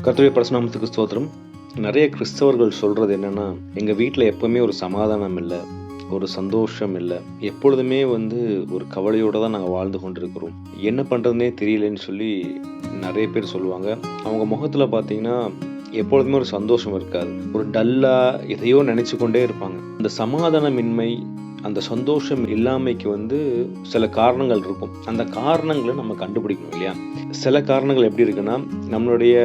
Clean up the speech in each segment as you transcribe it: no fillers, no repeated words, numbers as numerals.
கர்த்தருடைய பரிசுநாமத்துக்கு ஸ்தோத்திரம். நிறைய கிறிஸ்தவர்கள் சொல்கிறது என்னென்னா, எங்கள் வீட்டில் எப்போவுமே ஒரு சமாதானம் இல்லை, ஒரு சந்தோஷம் இல்லை, எப்பொழுதுமே ஒரு கவலையோடு தான் நாங்கள் வாழ்ந்து கொண்டிருக்கிறோம், என்ன பண்ணுறதுனே தெரியலன்னு சொல்லி நிறைய பேர் சொல்லுவாங்க. அவங்க முகத்தில் பார்த்தீங்கன்னா எப்பொழுதுமே ஒரு சந்தோஷம் இருக்காது, ஒரு டல்லாக எதையோ நினச்சி கொண்டே இருப்பாங்க. அந்த சமாதானமின்மை, அந்த சந்தோஷம் இல்லாமைக்கு சில காரணங்கள் இருக்கும். அந்த காரணங்களை நம்ம கண்டுபிடிக்கணும் இல்லையா? சில காரணங்கள் எப்படி இருக்குன்னா, நம்மளுடைய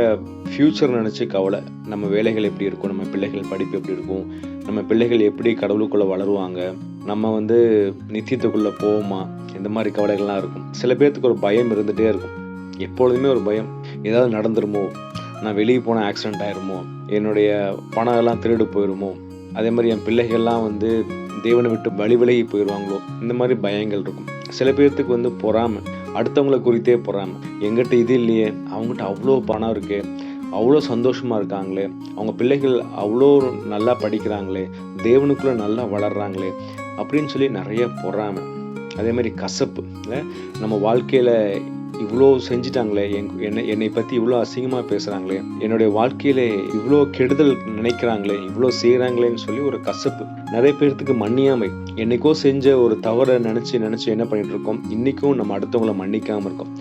ஃப்யூச்சர் நினச்சி கவலை, நம்ம வேலைகள் எப்படி இருக்கும், நம்ம பிள்ளைகள் படிப்பு எப்படி இருக்கும், நம்ம பிள்ளைகள் எப்படி கடவுளுக்குள்ளே வளருவாங்க, நம்ம நித்தியத்துக்குள்ளே போவோமா, இந்த மாதிரி கவலைகள்லாம் இருக்கும். சில பேர்த்துக்கு ஒரு பயம் இருந்துகிட்டே இருக்கும், எப்பொழுதுமே ஒரு பயம், ஏதாவது நடந்துருமோ, நான் வெளியே போனால் ஆக்சிடென்ட் ஆயிருமோ, என்னுடைய பணம் எல்லாம் திருடு போயிடுமோ, அதே மாதிரி என் பிள்ளைகள்லாம் தேவனை விட்டு விலகி போயிடுவாங்களோ, இந்த மாதிரி பயங்கள் இருக்கும். சில பேர்த்துக்கு பொறாமை, அடுத்தவங்களை குறித்தே பொறாமை, எங்கிட்ட இது இல்லையே, அவங்ககிட்ட அவ்வளோ பணம் இருக்கு, அவ்வளோ சந்தோஷமாக இருக்காங்களே, அவங்க பிள்ளைகள் அவ்வளோ நல்லா படிக்கிறாங்களே, தேவனுக்குள்ளே நல்லா வளர்கிறாங்களே அப்படின்னு சொல்லி நிறைய பொறாமை. அதே மாதிரி கசப்பு, இல்லை நம்ம வாழ்க்கையில் இவ்வளோ செஞ்சிட்டாங்களே, என்னை பற்றி இவ்வளோ அசிங்கமாக பேசுகிறாங்களே, என்னுடைய வாழ்க்கையில் இவ்வளோ கெடுதல் நினைக்கிறாங்களே, இவ்வளோ செய்கிறாங்களேன்னு சொல்லி ஒரு கசப்பு. நிறைய பேர்த்துக்கு மன்னியாமை, என்னைக்கோ செஞ்ச ஒரு தவறை நினச்சி என்ன பண்ணிட்டு இருக்கோம், இன்றைக்கும் நம்ம அடுத்தவங்களை மன்னிக்காமல் இருக்கோம்.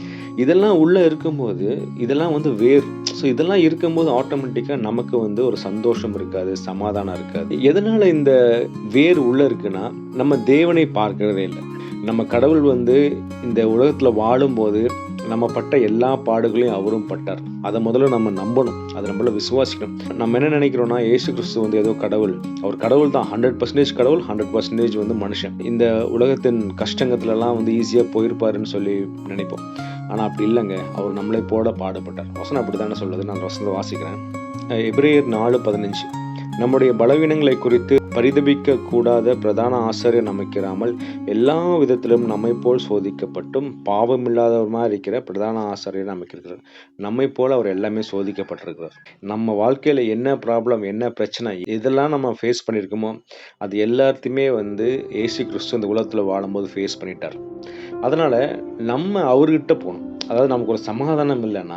இதெல்லாம் உள்ளே இருக்கும்போது இதெல்லாம் வேர். ஸோ இதெல்லாம் இருக்கும்போது ஆட்டோமேட்டிக்காக நமக்கு ஒரு சந்தோஷம் இருக்காது, சமாதானம் இருக்காது. எதனால் இந்த வேர் உள்ளே இருக்குன்னா, நம்ம தேவனை பார்க்கிறதே இல்லை. நம்ம கடவுள் இந்த உலகத்தில் வாழும்போது நம்ம பட்ட எல்லா பாடுகளையும் அவரும் பட்டார். அதை முதல்ல நம்ம நம்பணும், அதை நம்மள விசுவாசிக்கணும். நம்ம என்ன நினைக்கிறோம்னா, இயேசு கிறிஸ்து ஏதோ கடவுள், அவர் கடவுள் தான், 100% கடவுள், 100% மனுஷன். இந்த உலகத்தின் கஷ்டங்கள்லாம் ஈஸியாக போயிருப்பாருன்னு சொல்லி நினைப்போம். ஆனால் அப்படி இல்லைங்க, அவர் நம்மளை போட பாடுபட்டார். வசனம் அப்படி தானே சொல்லுது. நான் வசனத்தை வாசிக்கிறேன். எபிரேயர் 4:15. நம்முடைய பலவீனங்களை குறித்து பரிதபிக்க கூடாத பிரதான ஆசாரியர் நமக்கிறாமல் எல்லா விதத்திலும் நம்மை போல் சோதிக்கப்பட்டும் பாவமில்லாதவருமாக இருக்கிற பிரதான ஆசாரியர் நமக்கிறார். நம்மை போல் அவர் எல்லாமே சோதிக்கப்பட்டிருக்கிறார். நம்ம வாழ்க்கையில் என்ன ப்ராப்ளம், என்ன பிரச்சனை, இதெல்லாம் நம்ம ஃபேஸ் பண்ணியிருக்கோமோ அது எல்லாத்தையுமே இயேசு கிறிஸ்து இந்த உலகத்தில் வாழும்போது ஃபேஸ் பண்ணிட்டார். அதனால் நம்ம அவர்கிட்ட போகணும். அதாவது நமக்கு ஒரு சமாதானம் இல்லைன்னா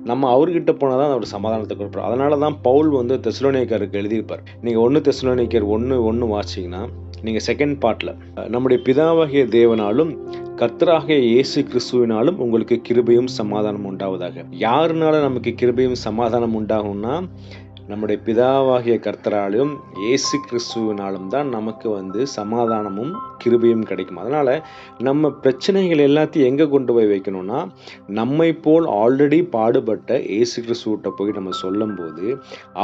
நம்ம அவர்கிட்ட போனால் தான் அவர் சமாதானத்தை கொடுப்பார். அதனால தான் பவுல் தெசலோனிக்கருக்கு எழுதியிருப்பார். நீங்கள் 1 தெசலோனிக்கர் 1:1 வாசிங்கன்னா, நீங்கள் செகண்ட் பார்ட்டில், நம்முடைய பிதாவாகிய தேவனாலும் கர்த்தராகிய இயேசு கிறிஸ்துவினாலும் உங்களுக்கு கிருபையும் சமாதானம் உண்டாவதாக. யாருனால நமக்கு கிருபையும் சமாதானம் உண்டாகும்னா, நம்முடைய பிதாவாகிய கர்த்தராலும் இயேசு கிறிஸ்துவினாலும் தான் நமக்கு சமாதானமும் கிருபையும் கிடைக்கும். அதனால் நம்ம பிரச்சனைகள் எல்லாத்தையும் எங்கே கொண்டு போய் வைக்கணும்னா, நம்மை போல் ஆல்ரெடி பாடுபட்ட இயேசு கிறிஸ்துவிட்ட போய் நம்ம சொல்லும்போது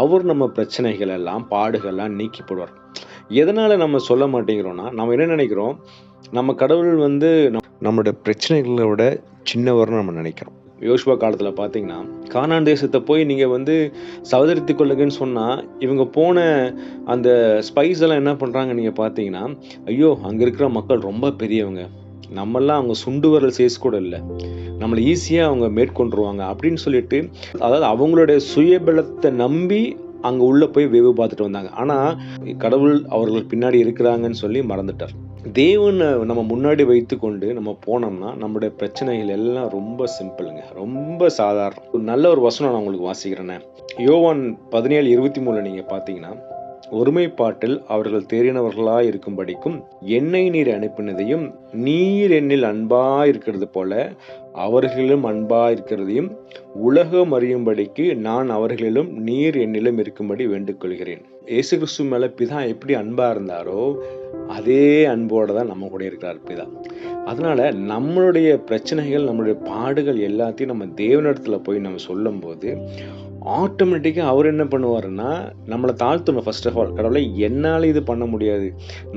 அவர் நம்ம பிரச்சனைகள் எல்லாம் பாடுகள்லாம் நீக்கி போடுவார். எதனால் நம்ம சொல்ல மாட்டேங்கிறோன்னா, நம்ம என்ன நினைக்கிறோம், நம்ம கடவுள் நம்மளுடைய பிரச்சனைகளை விட சின்னவர்னு நம்ம நினைக்கிறோம். யோசுவா காலத்தில் பார்த்தீங்கன்னா, கானான் தேசத்தை போய் நீங்கள் சவதரித்து கொள்ளுங்கன்னு சொன்னால், இவங்க போன அந்த ஸ்பைஸ் எல்லாம் என்ன பண்ணுறாங்க நீங்கள் பார்த்தீங்கன்னா, ஐயோ அங்கே இருக்கிற மக்கள் ரொம்ப பெரியவங்க, நம்மெல்லாம் அவங்க சுண்டு வரல் சேஸ் கூட இல்லை, நம்மளை ஈஸியாக அவங்க மேற்கொண்டுருவாங்க அப்படின்னு சொல்லிட்டு, அதாவது அவங்களுடைய சுயபலத்தை நம்பி அங்கே உள்ளே போய் வேவு பார்த்துட்டு வந்தாங்க. ஆனால் கடவுள் அவர்கள் பின்னாடி இருக்கிறாங்கன்னு சொல்லி மறந்துட்டார். தேவனை நம்ம முன்னாடி வைத்து கொண்டு நம்ம போனோம்னா நம்மளுடைய பிரச்சனைகள் எல்லாம் ரொம்ப சிம்பிளுங்க, ரொம்ப சாதாரணம். ஒரு நல்ல ஒரு வசனம் நான் உங்களுக்கு வாசிக்கிறேன்னே. யோவான் 17:23 நீங்கள் பார்த்தீங்கன்னா, ஒருமைப்பாட்டில் அவர்கள் தேறினவர்களாய் இருக்கும்படிக்கும் என்னை நீர் அனுப்பினதையும் நீர் என்னில் அன்பா இருக்கிறது போல அவர்களிலும் அன்பா இருக்கிறதையும் உலகம் அறியும்படிக்கு நான் அவர்களிலும் நீர் என்னிலும் இருக்கும்படி வேண்டிக் கொள்கிறேன். இயேசு கிறிஸ்து மேல பிதா எப்படி அன்பா இருந்தாரோ அதே அன்போட தான் நம்ம கூட இருக்கிறார் பிதா. அதனால நம்மளுடைய பிரச்சனைகள், நம்மளுடைய பாடுகள் எல்லாத்தையும் நம்ம தேவனிடத்துல போய் நம்ம சொல்லும் போது ஆட்டோமேட்டிக்காக அவர் என்ன பண்ணுவாருன்னா, நம்மளை தாழ்த்தணும். ஃபர்ஸ்ட் ஆஃப் ஆல், கடவுளை என்னால் இது பண்ண முடியாது,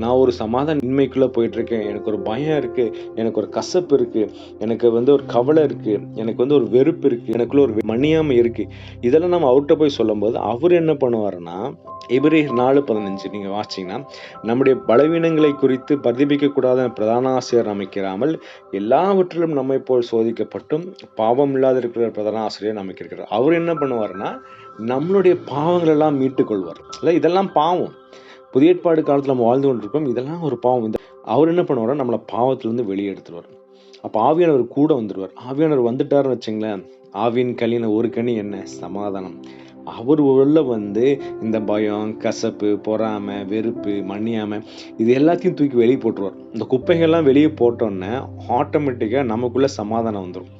நான் ஒரு சமாதான இன்மைக்குள்ளே போயிட்டுருக்கேன், எனக்கு ஒரு பயம் இருக்குது, எனக்கு ஒரு கசப்பு இருக்குது, எனக்கு ஒரு கவலை இருக்குது, எனக்கு ஒரு வெறுப்பு இருக்குது, எனக்குள்ள ஒரு மன்னியாமை இருக்குது, இதெல்லாம் நம்ம அவர்கிட்ட போய் சொல்லும்போது அவர் என்ன பண்ணுவாருன்னா, எபிரேயர் 4:15 நீங்கள் வாசிங்கன்னா, நம்முடைய பலவீனங்களை குறித்து பரிதபிக்கக்கூடாத பிரதான ஆசிரியர் அமைக்கிறாமல் எல்லாவற்றிலும் நம்மை போல் சோதிக்கப்பட்டும் பாவம் இல்லாத இருக்கிற பிரதான ஆசிரியர் அமைக்கிறார். அவர் என்ன பண்ணுவார்னா, நம்மளுடைய பாவங்கள் எல்லாம் மீட்டுக் கொள்வார். இல்லை, இதெல்லாம் பாவம். புதிய ஏற்பாடு காலத்தில் நம்ம வாழ்ந்து கொண்டிருக்கோம், இதெல்லாம் ஒரு பாவம். அவர் என்ன பண்ணுவார், நம்மளை பாவத்திலிருந்து வெளியே எடுத்துருவார். அப்போ ஆவியானவர் கூட வந்துடுவார். ஆவியானவர் வந்துட்டாருன்னு வச்சுங்களேன், ஆவியின் கனியான ஒரு கனி என்ன? சமாதானம். அவர் உள்ள வந்து இந்த பயம், கசப்பு, பொறாமை, வெறுப்பு, மன்னியாமை இது எல்லாத்தையும் தூக்கி வெளியே போட்டுருவார். இந்த குப்பைகள்லாம் வெளியே போட்டோன்னே ஆட்டோமேட்டிக்காக நமக்குள்ள சமாதானம் வந்துடும்,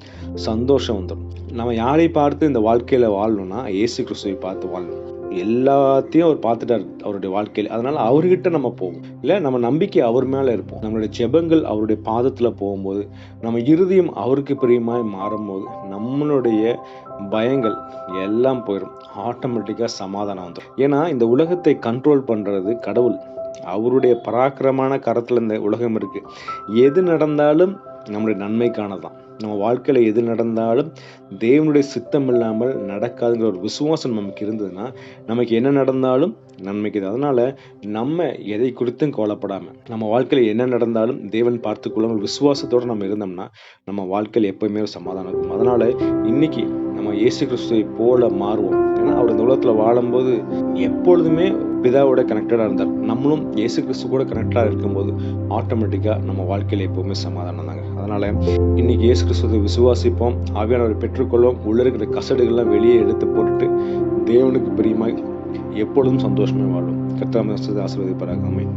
சந்தோஷம் வந்துடும். நம்ம யாரை பார்த்து இந்த வாழ்க்கையில் வாழணும்னா இயேசு கிறிஸ்துவை பார்த்து வாழணும். எல்லாத்தையும் அவர் பார்த்துட்டார் அவருடைய வாழ்க்கையில். அதனால அவர்கிட்ட நம்ம போவோம். இல்லை நம்ம நம்பிக்கை அவர் மேலே இருப்போம். நம்மளுடைய ஜெபங்கள் அவருடைய பாதத்தில் போகும்போது, நம்ம இருதயம் அவருக்கு பிரியமாய் மாறும்போது, நம்மளுடைய பயங்கள் எல்லாம் போயிடும். ஆட்டோமேட்டிக்காக சமாதானம் வந்துடும். ஏன்னா இந்த உலகத்தை கண்ட்ரோல் பண்ணுறது கடவுள். அவருடைய பராக்கிரமான கரத்தில் இந்த உலகம் இருக்கு. எது நடந்தாலும் நம்முடைய நன்மைக்கானதான். நம்ம வாழ்க்கையில் எது நடந்தாலும் தேவனுடைய சித்தம் இல்லாமல் நடக்காதுங்கிற ஒரு விசுவாசம் நமக்கு இருந்ததுன்னா, நமக்கு என்ன நடந்தாலும் நன்மைக்கு தான். அதனால நம்ம எதை குறித்தும் கவலைப்படாமல், நம்ம வாழ்க்கையில் என்ன நடந்தாலும் தேவன் பார்த்துக்கொள்ளும் விசுவாசத்தோடு நம்ம இருந்தோம்னா, நம்ம வாழ்க்கையில் எப்பவுமே ஒரு சமாதானம் இருக்கும். அதனால இன்னைக்கு நம்ம இயேசு கிறிஸ்துவை போல மாறுவோம். ஏன்னா அவர் இந்த உலகத்தில் வாழும்போது எப்பொழுதுமே பிதாவோட கனெக்டடாக இருந்தார். நம்மளும் இயேசு கிறிஸ்து கூட கனெக்டடாக இருக்கும்போது ஆட்டோமேட்டிக்காக நம்ம வாழ்க்கையில் எப்போவுமே சமாதானம் தாங்க. அதனால் இன்னைக்கு இயேசு கிறிஸ்துவை விசுவாசிப்போம், ஆவியானவரை பெற்றுக்கொள்வோம், உள்ள இருக்கிற கசடுகள்லாம் வெளியே எடுத்து போட்டுட்டு தேவனுக்கு பிரியமாய் எப்பொழுதும் சந்தோஷமே வாழும். கர்த்தர் நம்மை ஆசீர்வதிப்பாராக. ஆமென்.